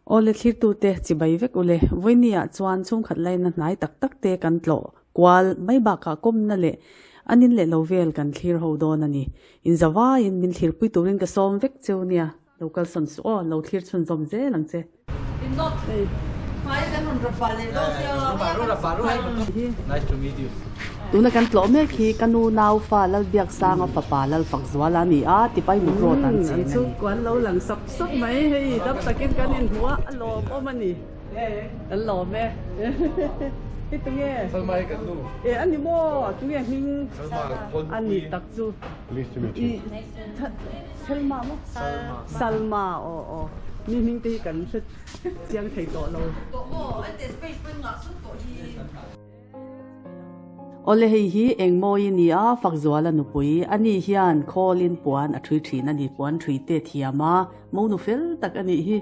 ole thlir tute chibai vek ole voinia chuan chhungkhat laina hnai tak tak te kan ṭheuh kual mai ba ka komna le anin le lovel kan thlir ho don ani in zawa in min thlir pui turin ka som vek cheunia local son so lo thlir chun zom je lang che Nice to meet you. tuna kan ṭheuh me khi kanu nau fa lal biak sang fa pa lal Fakzuala ni a tipai mu ro tan che chu kuan lo lang sak sak mai hei dap takin kan in huwa alom omani alom me itu ye Salmai kan tu. ani mo tu ye hing ani tak chu Pleased to meet you. Salma mo Salma o mi ming te kan se chiang thei to lo ole hei hi engmo ni a Fakzuala nupui ani hian kholin puan a thui thin ani puan thui te thiama mo nu fel tak ani hi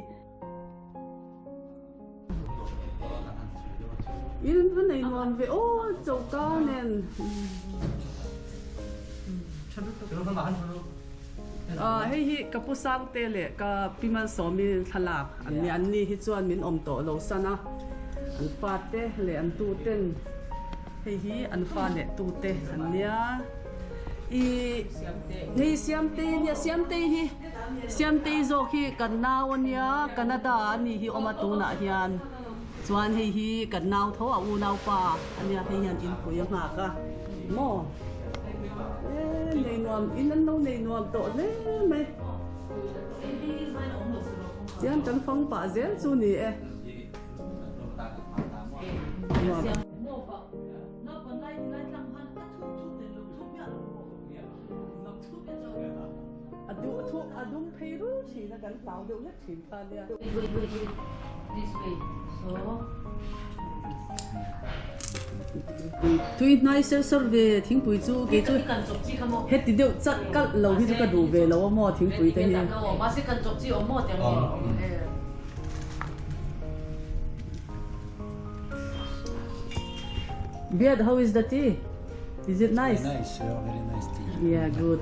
in van nei mon ve o chau ka nen hei hi kapusang te le ka piman somi thalak ani hi chuan min om to lo sana an fa te le an tu ten hei hi an fa le tu te ania i hei siam te zo hi kan naw ania Canada ani hi oma tu na hian chuan hei hi kan naw tho a u naw pa ania hei hian in pui nga ka mo nei nuam in an no nei nuam to le me chiam kan phong pa zel chu ni e adum peru chi na kan tau de let chin ta lia this way so tui nai ser ve thing pui chu ge chu het ti deu chat kal lo hi chu ka du ve lo mo thing pui te hi ma se kan chok chi o mo te Beard, how is the tea? Is it nice? Very nice, very nice tea. Yeah, good.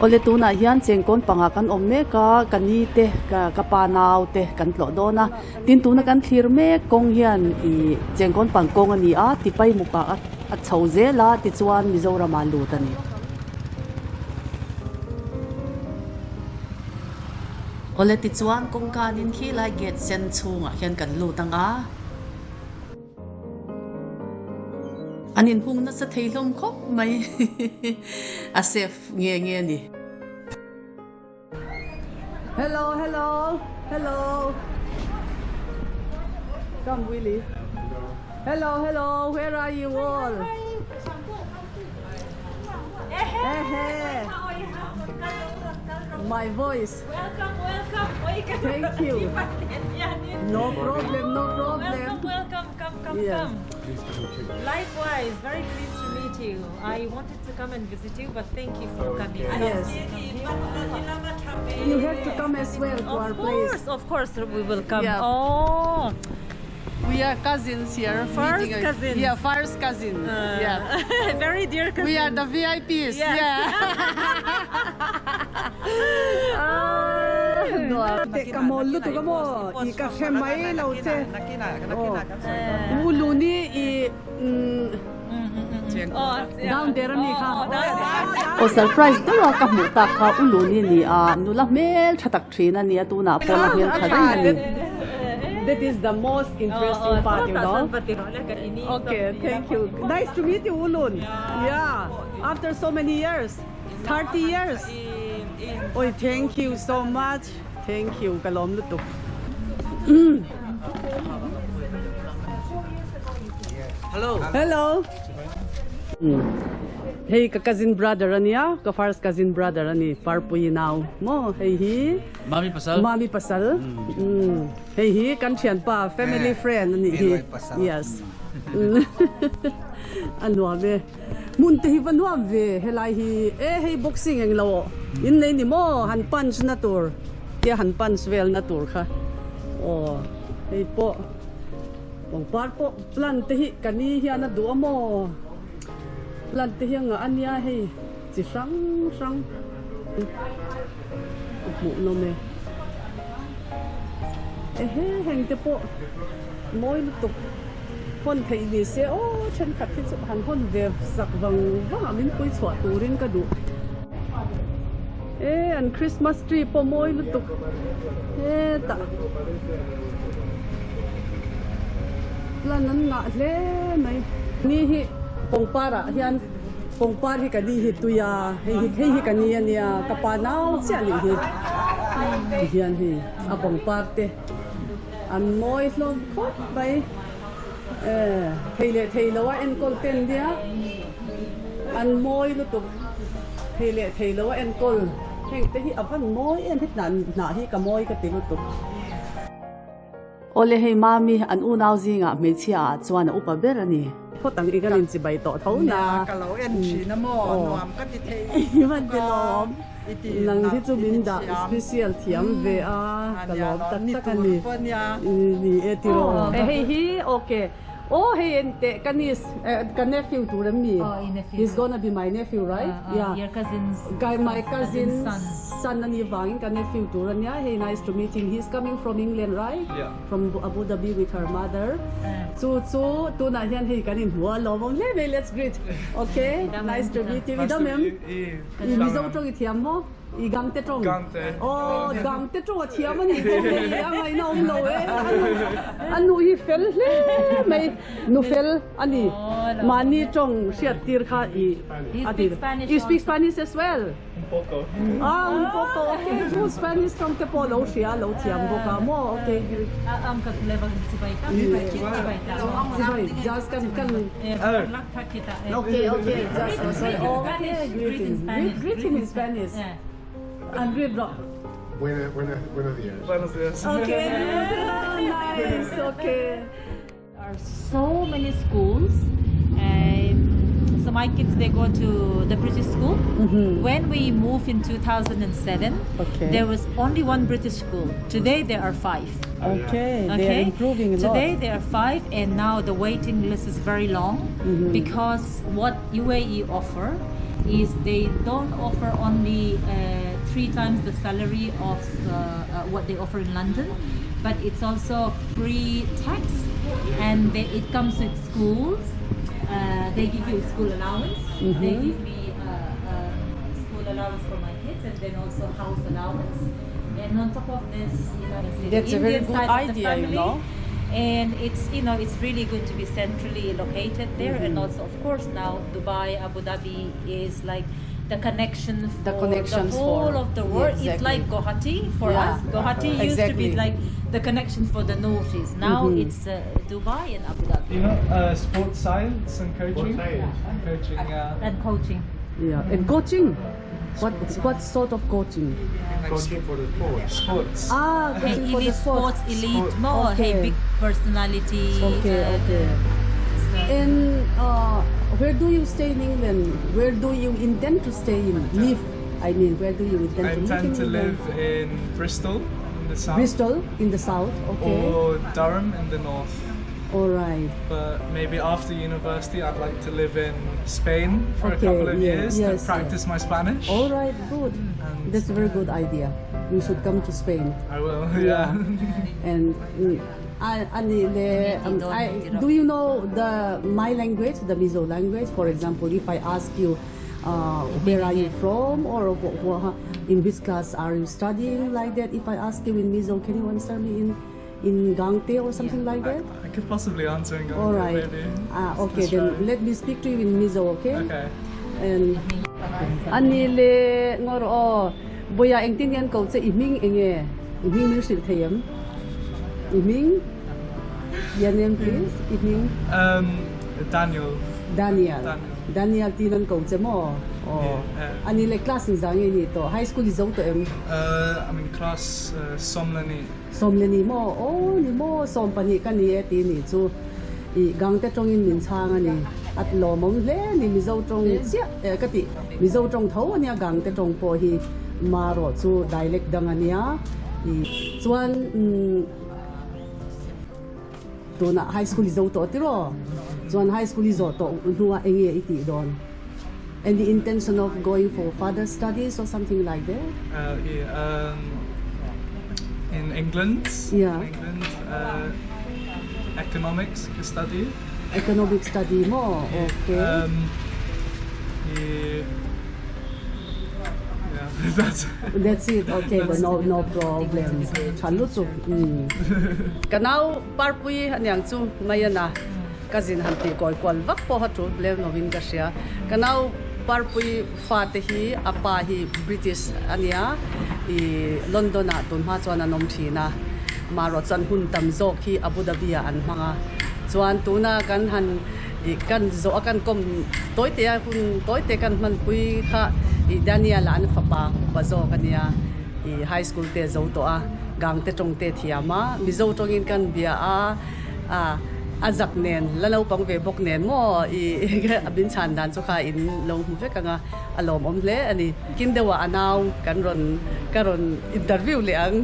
Ole tuna hian chengkon panga kan om me ka kani te ka pa naw te kan ṭheuh dona tin tuna kan thlir me kong hian I chengkon pang kong ani a tipai muka a chho zela ti chuan Mizo rama lu tani ole ti chuan kong kanin khi lai get sen chunga hian kan lu tanga anin hung na sa theilom khop mai a safe nge ni hello come Willie hello where are you all my voice welcome thank you no problem welcome come likewise very pleased to meet you I wanted to come and visit you but thank you for coming yes you have to come as well to our place of course we will come we are cousins here first cousins first cousin very dear cousins we are the VIPs Kamu lu tu kamu ika khemai lau che ulu ni down there ni kha surprise tu la ka mu ta kha ulu ni nu la mel thatak thina ni tu na pon mel thadang ni that is the most interesting part you know okay thank you nice to meet you ulun after so many years 30 years oh thank you so much thank you kalom lutu hello hey ka cousin brother ania ka first cousin brother ani parpui now mo hey hi mami pasal hey hi kan thian pa family friend ani hi yes anwa me mun te hi vanwa ve helai hi hey boxing eng lo in nei ni mo han punch na tur tia han punch vel na tur kha hey po bong par po plan te hi kani hi ana du mo plan te hi nga ania hey chi sang mu no me heng te po moi lutuk hon thei ni se o chen khat thi chu han hon ve sak wang amin pui chwa turin ka du an Christmas tree po moi lutuk ta planan nga le mai ni hi pongpara hian pongpar hi kani hi tuya hi kani ania kapanau che ani hi hian hi a pongpar te an moi hlon khop bai theilawa en kol ten dia an moi lutuk theilawa en kol heng te hi avan moi en hit na hi ka moi ka te lutuk ole hei mami an u nau zinga me chia chuan a upa ber ani khotang igalin chi bai to thau na ka lo en chi na mo nuam ka ti thei man de lom nang hi chu min da special thiam ve a ka lom tak tak ani ni etiro hei hi okay oh hey ente kanis nephew to me he's gonna be my nephew right yeah your cousin's my cousin's son and Yvang nephew to yeah hey nice to meet him he's coming from England right Yeah. from Abu Dhabi with her mother so to na hian hey kanin hua lawmawm le let's greet okay nice to meet you idam mem I Mizo tong I thiam mo I gang te tong oh gang te tong thiam ani yang ai na om lo anu hi fel le mai nu fel ani mani tong sia tir kha I you speak Spanish as well Un poco. un poco okay good Spanish tong te po lo sia lo thiam bo ka mo okay ka level si bai ta Sorry, just kan okay just sorry okay greeting in Spanish and read rock Buenos días. Buenos días. okay nice okay There are so many schools. So my kids, they go to the British school. When we moved in 2007, Okay. there was only one British school. Today there are 5. okay they are improving a lot Today there are 5, and now the waiting list is very long because what UAE offer is they don't offer only 3 times the salary of what they offer in London, but it's also free tax, and it comes with schools. They give you school allowance. They give me school allowance for my kids, and then also house allowance. And on top of this, That's the a very Indian good side of the idea, you family, know. and it's really good to be centrally located there. And also, of course, now Dubai, Abu Dhabi is like the connection for the whole of the world. exactly. It's like Guwahati for us. Guwahati used to Exactly. be like the connection for the northeast. Now it's Dubai and Abu Dhabi. You know, sports science and coaching. Coaching, And coaching. yeah and coaching what sort of coaching Coaching for the sports. sports. coaching for the Elite sports, elite Sport. more, Okay. big personality. okay and where do you stay in England where do you intend to stay live I mean where do you intend I to live intend in to England? live in Bristol in the south. Bristol in the south okay Or Durham in the north. all right But maybe after university, I'd like to live in Spain for Okay, a couple of yeah, years yes, to practice my Spanish. all right good And- that's a very good idea we should come to Spain I will, Yeah. and do you know my language, the Mizo language? For example, if I ask you, where are you from, or in which class are you studying, like that? If I ask you in Mizo, can you answer me in Gangte or something like that? I could possibly answer in Ghana, All right. maybe. Okay, Let's then try. let me speak to you in Mizo, okay? Okay. And anile ngor o boya engtin yan ko che iming enge iming mir sil thayam iming your name please iming Daniel. Daniel tinan ko che mo o Yeah. anile class in zang ni to high school is out to em I'm in class Somlani. somle ni mo o ni mo som pani kan ni ti ni chu I gang te tong in min chang ani at lawmawm le ni Mizo tong sia ka ti Mizo tong ṭheuh ania gang te tong po hi maro chu dialect dang ania I chuan to na high school is out to tiro chuan high school is to nuwa enge iti don and the intention of going for further studies or something like that in England. Yeah. In England, economics study. Economic study mo. Okay. Yeah, that's That's it. Okay, but no problem. Chalutu. Kanau parpui hanyang chu mayana kazin hanti koi kwal vak po hatu blem novin kasya. Kanau parpui fatehi apa hi British ania I London na tunha chuan anom thina maro chan hun tam zok hi Abu Dhabi an manga chuan tuna kan han kan zo kan kom toite a hun toite kan man pui kha I Daniel an fapa bazo kania I high school te zo to a gang te tong te thiama Mizo tongin kan bia a azak nen lalau pang ve bok nen mo I abin chan dan chu kha in long hu fe kanga lawmawm hle ani kindewa anaw karon interview le ang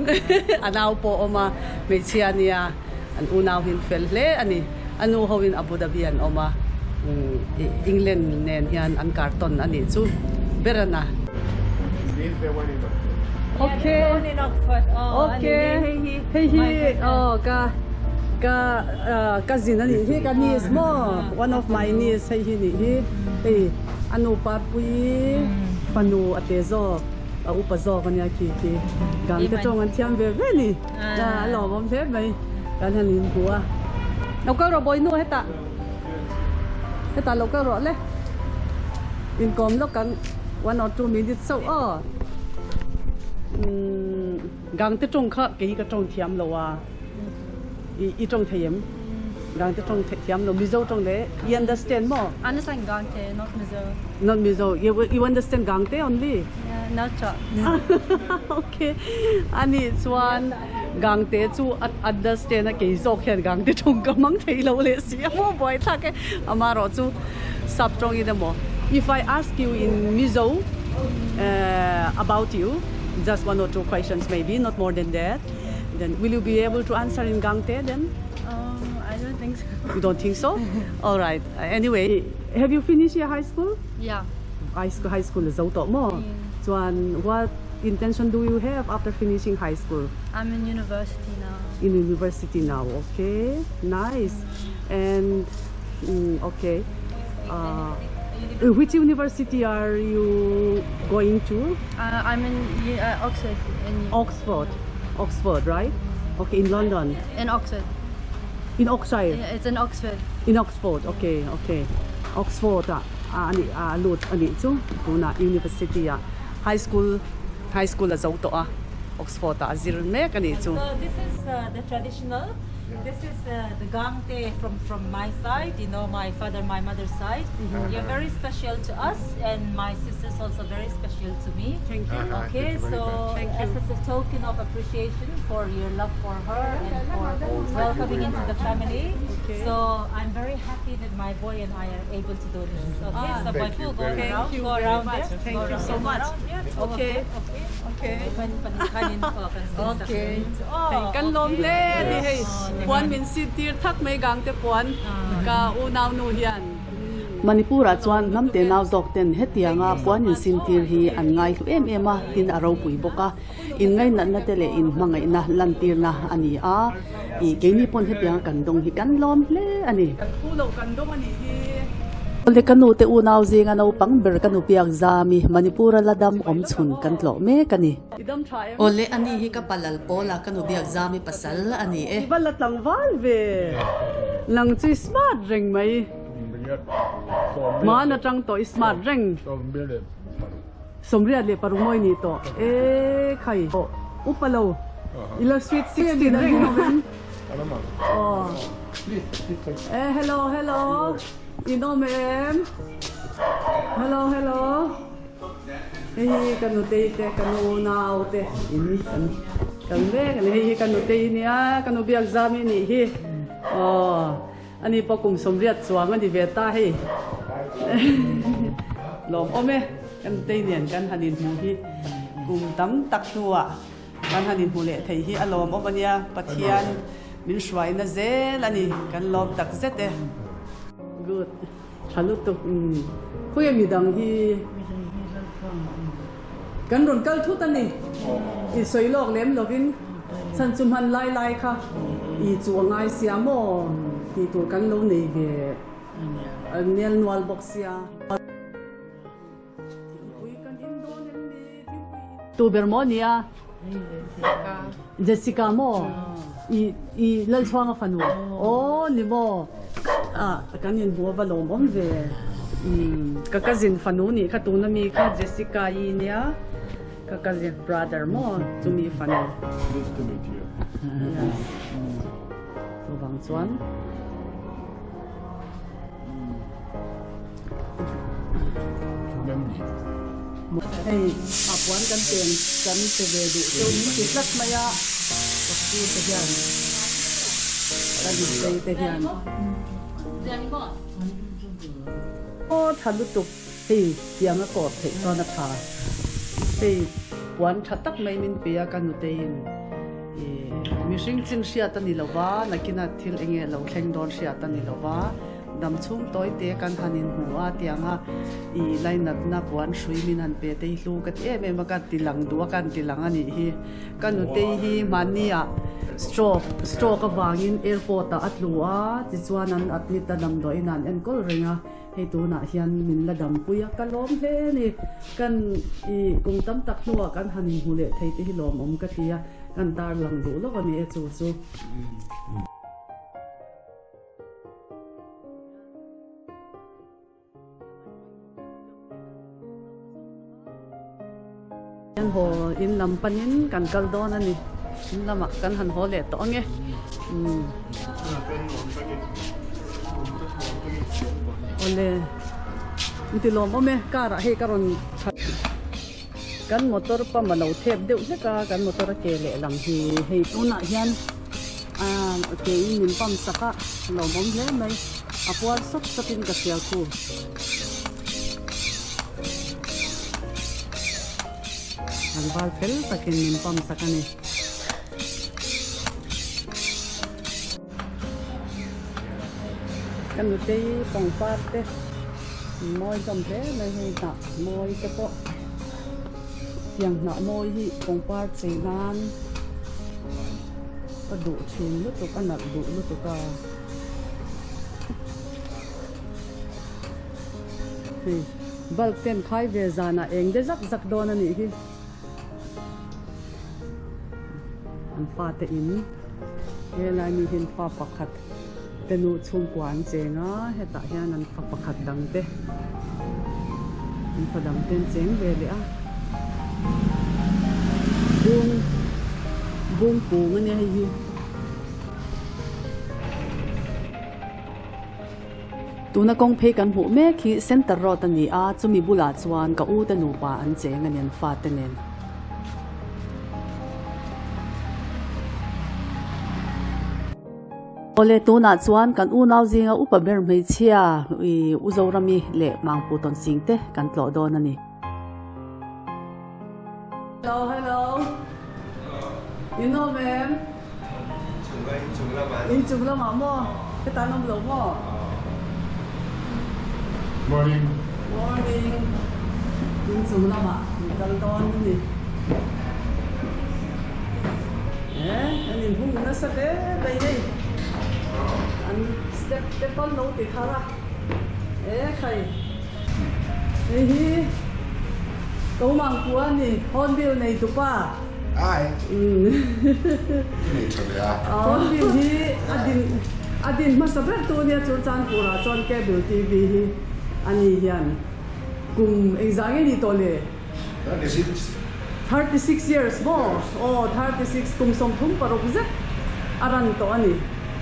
anaw po oma mechiania an unaw hin fel hle ani anu howin Abu Dhabi an oma England nen hian an karton ani chu berana This is the one in Oxford. okay in Oxford. okay hey cousin ani he ka niece mo one of my niece hey hey anu pa pui panu atezo upazo kanya ki gang te chong an thiam ve ve ni lawmawm the mai kan hanin bua lo ka ro boy no heta lo ka ro le in kom lo kan 1 or 2 minutes so gang te chong kha ke ka chong thiam lo wa I trong thiem gang te trong thiam lo Mizo trong le you understand more Understand gangte, not Mizo. not Mizo you understand gang te only Yeah, not chop. okay ani chuan gang te chu understand ke zo khen gang te trong ka mang thei lo le si mo boy tha ke amaro chu sub trong I mo if I ask you in Mizo about you just 1 or 2 questions maybe not more than that then will you be able to answer in gangte then I don't think so. you don't think so all right anyway have you finished your high school Yeah. high school is out mo chuan what intention do you have after finishing high school I'm in university now. in university now okay nice and okay which university are you going to I'm in Oxford. Oxford right okay in London In Oxford. in Oxford Yeah, it's in Oxford. in Oxford okay Oxford ani lut ani chu tuna university high school a zo to Oxford zir me kani chu So this is the traditional. This is the gangte from my side, my father, my mother's side. You're very special to us, and my sister's also very special to me. thank you Okay, Thank you very so much. as a token of appreciation for your love for her and for welcoming into the family, Okay. so I'm very happy that my boy and I are able to do this. Okay, so Thank my you food go very around, much. go around Thank there. you very much. Thank go you around, so go much. around. Yeah, Okay. Okay. When panikanin ko kan okay kan lom le ni hei puan min sin tir thak mai gang te puan ka unaw nu hian Manipura chuan namte naw zok ten hetianga puan in sin tir hi an ngai lu em a tin aro pui boka in ngai na tele in mangai na lantir na ani a I geini pon hetianga kan dong hi kan lom le ani hu lo kan dong ani hi le kanu te unaw zinga no pang ber kanu piak zami Manipura ladam om chhun kan tlo me kani idam thae ole ani hi ka palal pola kanu biak zami pasal ani e bala tlangwal ve lang chi smart ring mai ma na tang to smart ring somria le parumoi ni to e khai upalo ila sweet 16 ring oh hello ma'am hello kanu te kanu naw te ini kan be kan kanu te niya kanu biak zami ni hi ani pa kum somriat chuang ani veta hi lom ome kan te nian kan hanin mu hi kum tam tak nuwa kan hanin hu le thei hi alom omania Pathian min shwai na zel ani kan lom takzet good chalutu huya midang hi kan ron kal thu tani I soilok lem lovin san chum han lai kha I chu ngai sia mo ti tur kan lo nei ve nial nual bok sia tu bermonia Jessica mo I lal chwang fanu oh ni mo kanin bo va lawmawm ve ka cousin fanu ni kha tu na mi kha Jessica I nia ka cousin brother mo chu mi fanu Nice to meet you. tu bang chuan hey apuan kan ten kan te ve du so ni ti slat maya pakti te hian kan te hian o thalu tu hey piang a ko the to na tha hey wan thatak mai min pia kan nuteii mi hring chin sia ta nihlawh nakina thil enge lo thleng don sia ta nihlawh dam chung toi te kan hanin huwa tianga I laina na puan shui min han pe te hlu ka te me maka tilang du kan tilang ani hi kan nuteii hi mania stroke ka wangin airport a atlua chi chuan an atlit ta dam doi nan en kol ringa hei tu na hian min la dam puya ka lom hle ni kan I kung tam tak hnuwa kan hanin hu le thei te hi lawmawm ka tia kan tar lang du lo ani chu chu yan ho in lam panin kan kal don ani in lama kan han ho le to nge ole inti lawmawm me kara he karon kan motor pa malo thep deuh hleka kan motor ke le lang hi hei tuna hian ke min pam saka lawmawm hle mai apuar sok sakin ka sial ku an bal fel takin min pam sakani kan nuteii pang parte moi dom hle mai hei ta moi te po yang na moi hi kong par cheinan pa du chin lu tu ka nak du lu tu ka hi bal ten khai ve zana eng de zak don ani hi an fa te in he lai mi hin fa pakhat tenu chung kwan chenga heta hian an fa pakhat dang te an fa dang ten cheng ve le a bung pu ngani hi tuna kong phe kan hu me khi center road ani a chumi bula chuan ka u ta nu pa an cheng ani an fa te nen ole tuna chuan kan u nau zinga upa ber mai chia U Zorami le Mangpu ton singte kan ṭheuh don ani hello you know ma'am in chunglah ma mo ke ta nom lo mo Morning. in chunglah ma dal don ni anin hung na sa ke bai nei an step on no ti khara khai hi câu Mangpu ani hornbill nei tu pa Ai. Ini coba. hornbill hi adin masaber tu nia churchan pura chon cable TV hi ani hian kum exam ni tole 36 years mo 36 kum som thum parok ze aran to ani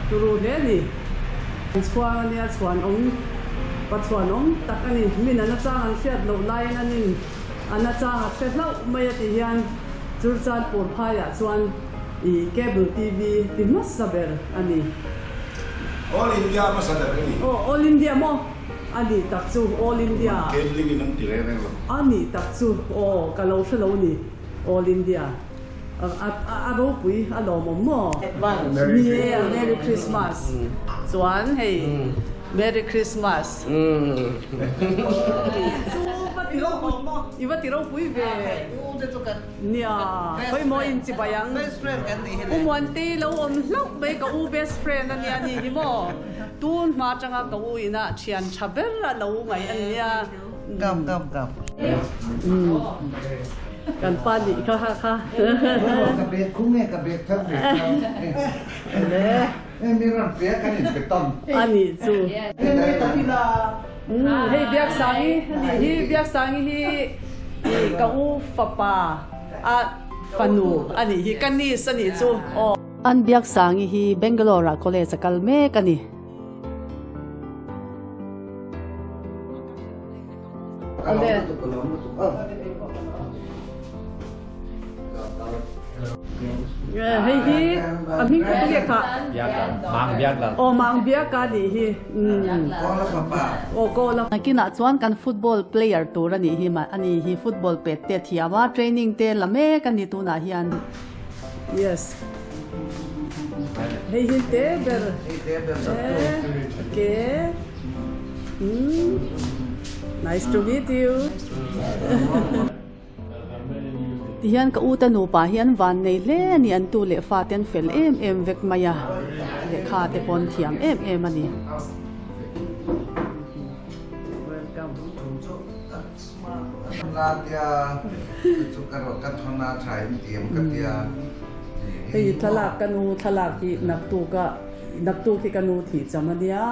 turu le ni chuan ania chuan pathuan tak ani min ana chang an fiat lo line anin ana chang a fetlo mai ati hian churchan por phaya chuan cable TV timas saber ani All India mas ada ini. all India mo ani takchu all India Cabling ini direng loh. ani takchu kalau shalo ni all India aro pui lawmawm mo Merry Christmas chuan hey Merry Christmas iwa tiro pui ve u de kan nia hoi mo in chi bayang best friend kan ni hele umwanti lawmawm hlok be ka u best friend ani ani hi mo tun ma changa ka u ina chian chaber la lo ngai an nia kam kan pa ni kha ka be khung e ka be thak be le mi ran pe kan in beton ani chu dai ta pila hei biak sangi hi biak sangi hi ka u fapa a fanu ani hi kanis ani chu o an biak sangi hi Bangalore college kalme kani ale hei hi aming ka ti kha mang biak ka ni hi ko la papa o ko la kina chuan kan football player tur ani hi ma ani hi football pet te thiawa training te lame kan ni tu na hian yes hei hi te ber okay nice to meet you hian ka uta nu pa hian van nei le ni an tu le fa ten fel em vek maya le kha te pon thiam em ani la dia chu ka ro ka thona thai mi tiam ka tia hei thalak kanu thalak ki naktu ki kanu thi chamadia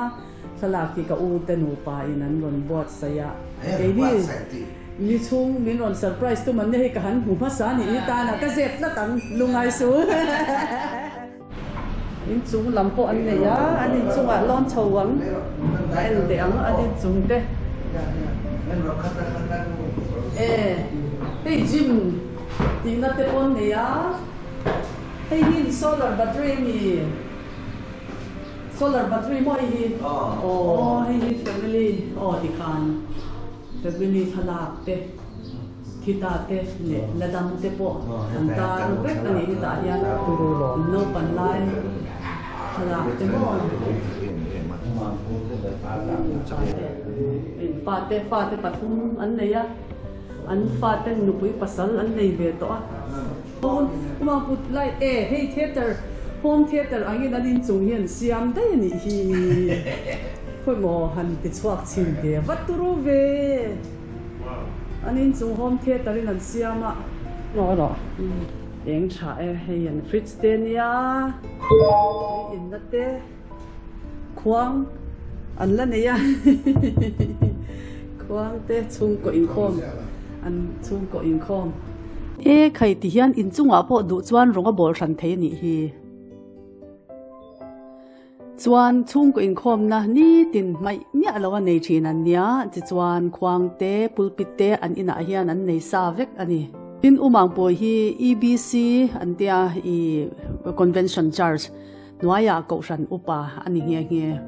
thalak ki ka uta nu pa in an ron bot saya ke ni chung min on surprise tu man nei ka han hmasa ni ta na ka zet la tang lungai su in chung lampo an nei ya an in chung a lon chhung el de ang an in chung te hey Jim tina te pon nei ya hey hin solar battery mo hi oh hey family oh di khan family thalak te thita te le ladam te po anta rubek ani ta hian no pan lai thalak te mo fa te pathum an nei ya an fa te nupui pasal an nei ve to a ma put lai hey theater home theater angin an in chung hian siam dai ni hi khoi mo han ti chuak chin de vaturu ve anin chung home theater in an siama no eng tha hei an fridge te nia in na te khuang an la ne ya khuang te chung ko in khom an chung ko in khom khai ti hian in chunga po du chuan ronga bol than thei ni hi chuan chung ko in khom na ni tin mai mia lawa nei thin an nia chi chuan khuang te pulpit te an ina hian an nei sa vek ani in Mangpu hi EBC an tia I convention church nuaya ko ran upa ani nge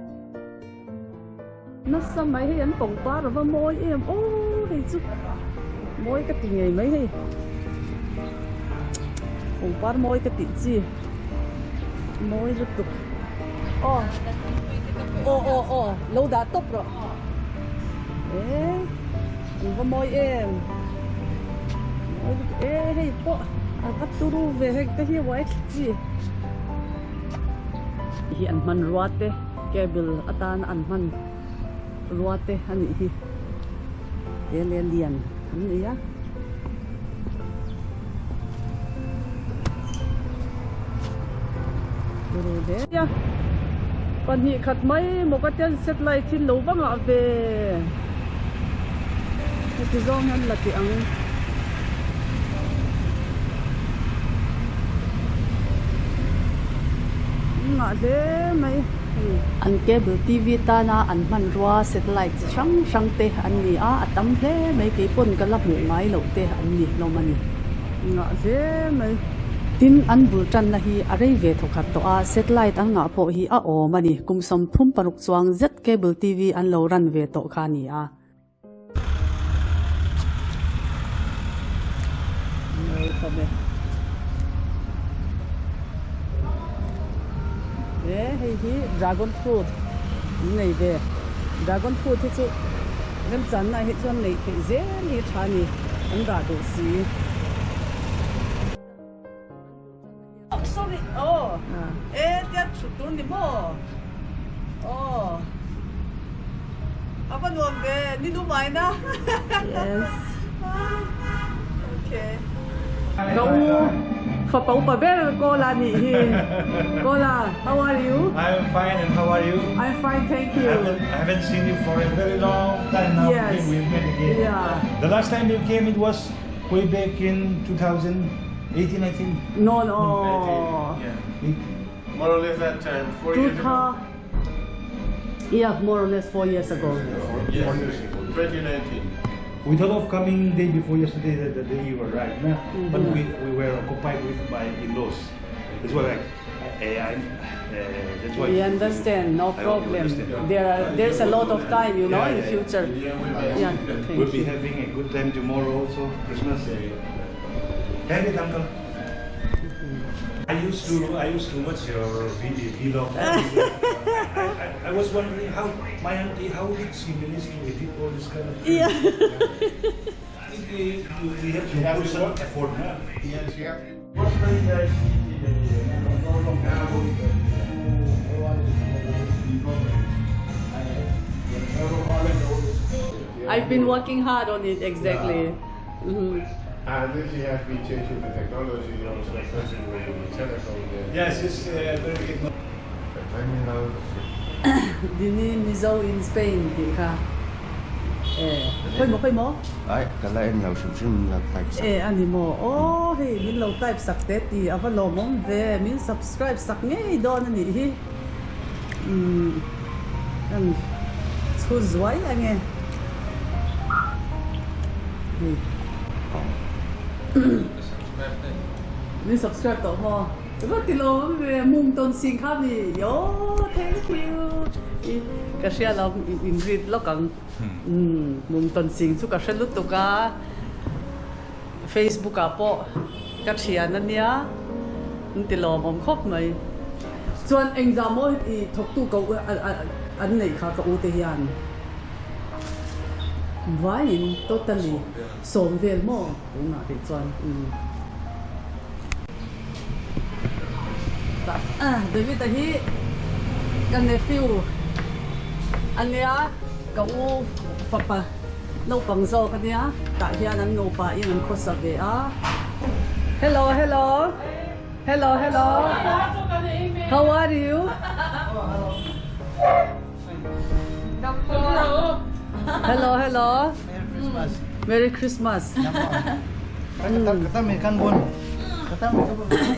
na samai hi an pong pa ra moi em o hei chu moi ka ti ngei mai hei pong pa moi ka ti chi moi ru tu lâu đã tốc rồi anh có môi em hey po bắt turu về hay cái gì vậy gì hiện man ruate cable atan an man ruate hani hi liền hani ya turu de ya pan hi khat mai mo ka tel satellite thin lo wanga ve ti zong han la ti ang nga de mai an cable TV ta na an man ruwa satellite sang te an ni a atam hle mai ke pon ka la mu ngai lo te an ni lo mani nga de mai tin an bul tan na hi arei ve thokhat to a satellite an nga pho hi a o mani kumsom phum paruk chuang z cable TV an lo ran ve to kha ni a hei hi dragon fruit nei ve dragon fruit hi chu gan chan na hi chuan nei thei zel hi thani an da do si sorry tia chutur ni mo apa nuam ve ni nu mai na yes okay go for pau pa ber ko la ni hi ko la how are you I'm fine, and how are you? I'm fine, thank you. I haven't seen you for a very long time now. Yes. We met again. Yeah. The last time you came, it was way back in 2018, I think. No. Yeah. More or less that time, 4 years ago. Yeah, more or less 4 years ago. Yes, 2019. We thought of coming day before yesterday, the day you arrived, nah? But we were occupied with my in-laws. That's why that's why We understand, no problem. There's a lot of time, you know, in future. Yeah, thank we'll be you. having a good time tomorrow also, Christmas. Have it, uncle. I used to watch your vlog. I was wondering how my auntie, how did she manage to edit all this kind of things? Yeah. We have to put some effort now. Yes, yeah. I've been working hard on it, exactly. And this you have been changing the technology, also especially with the telephone. Yes, it's very good. Dini Mizo in Spain, di ka. Khoi mo. Ai, cái này em nấu sum là phải Ani mo. Hey, min lo type sak te ti ava lawmawm ve min subscribe sak nge don ani hi. An chu zual ange. Min subscribe to mo. Ba ti lawmawm ve mum ton sing kha ni. Yo, thank you. Ka sia la in read lo kang. Mum ton sing chu ka hrelut tu ka. Facebook a po ka thian ania ti lawmawm khop mai chuan exam mo I thok tu ko an nei kha ka u te hian vai totally som vel mo na ti chuan David a hi kan nephew ania ka u papa no pangzo ka nia ta hian an no pa in an khosa ve a hello how are you hello Merry Christmas kata mekan bon kata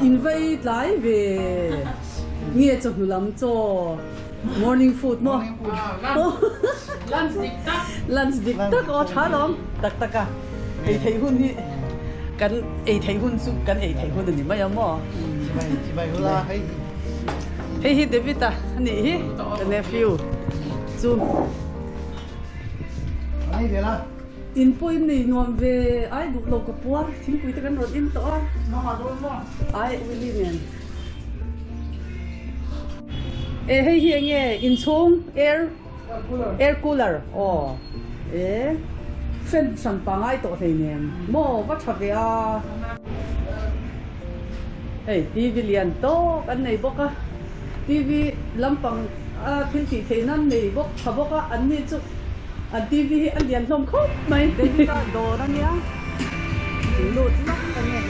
invite lai ve nge chu lam cho morning food mo lunch dik tak o tha lom tak taka thei hun hi kan thei hun su kan thei hun ni mai mo bai hula hi David ani hi the nephew chu ai de la in poin ni nuam ve ai du lo ko puar thin pui te kan rot in to no ma do mo ai William hey hi nge in chhung air cooler fan san pa ngai to thei nem mo va tha ve a hey TV lian to kan nei boka TV lampang thil ti thei nan nei bok tha boka an ni chu a TV an lian hlom khop mai te ta do ra nia lut nak kan ne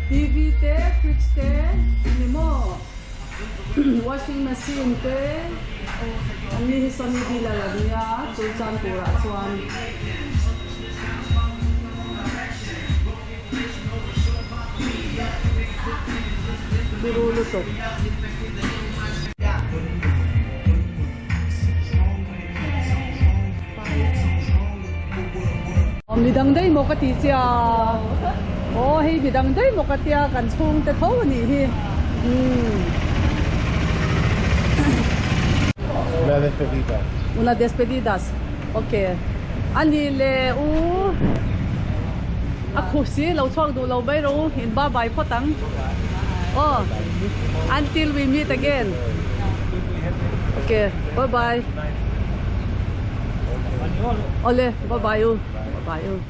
TV te, fridge te, ni mo washing machine te, ani hi soni bila lagya, chulchan pura chuan Durulu to. Midang dai mo ka ti chia. Hey midang dai mo ka tia kan chhung te ṭheuh ni hi. Una despedida. Una despedidas. Okay. Ani le a khusi lo chuak du lo bai ro in ba bai photang. Oh, until we meet again. Okay, bye bye. Ole, bye bye you. Bye bye you.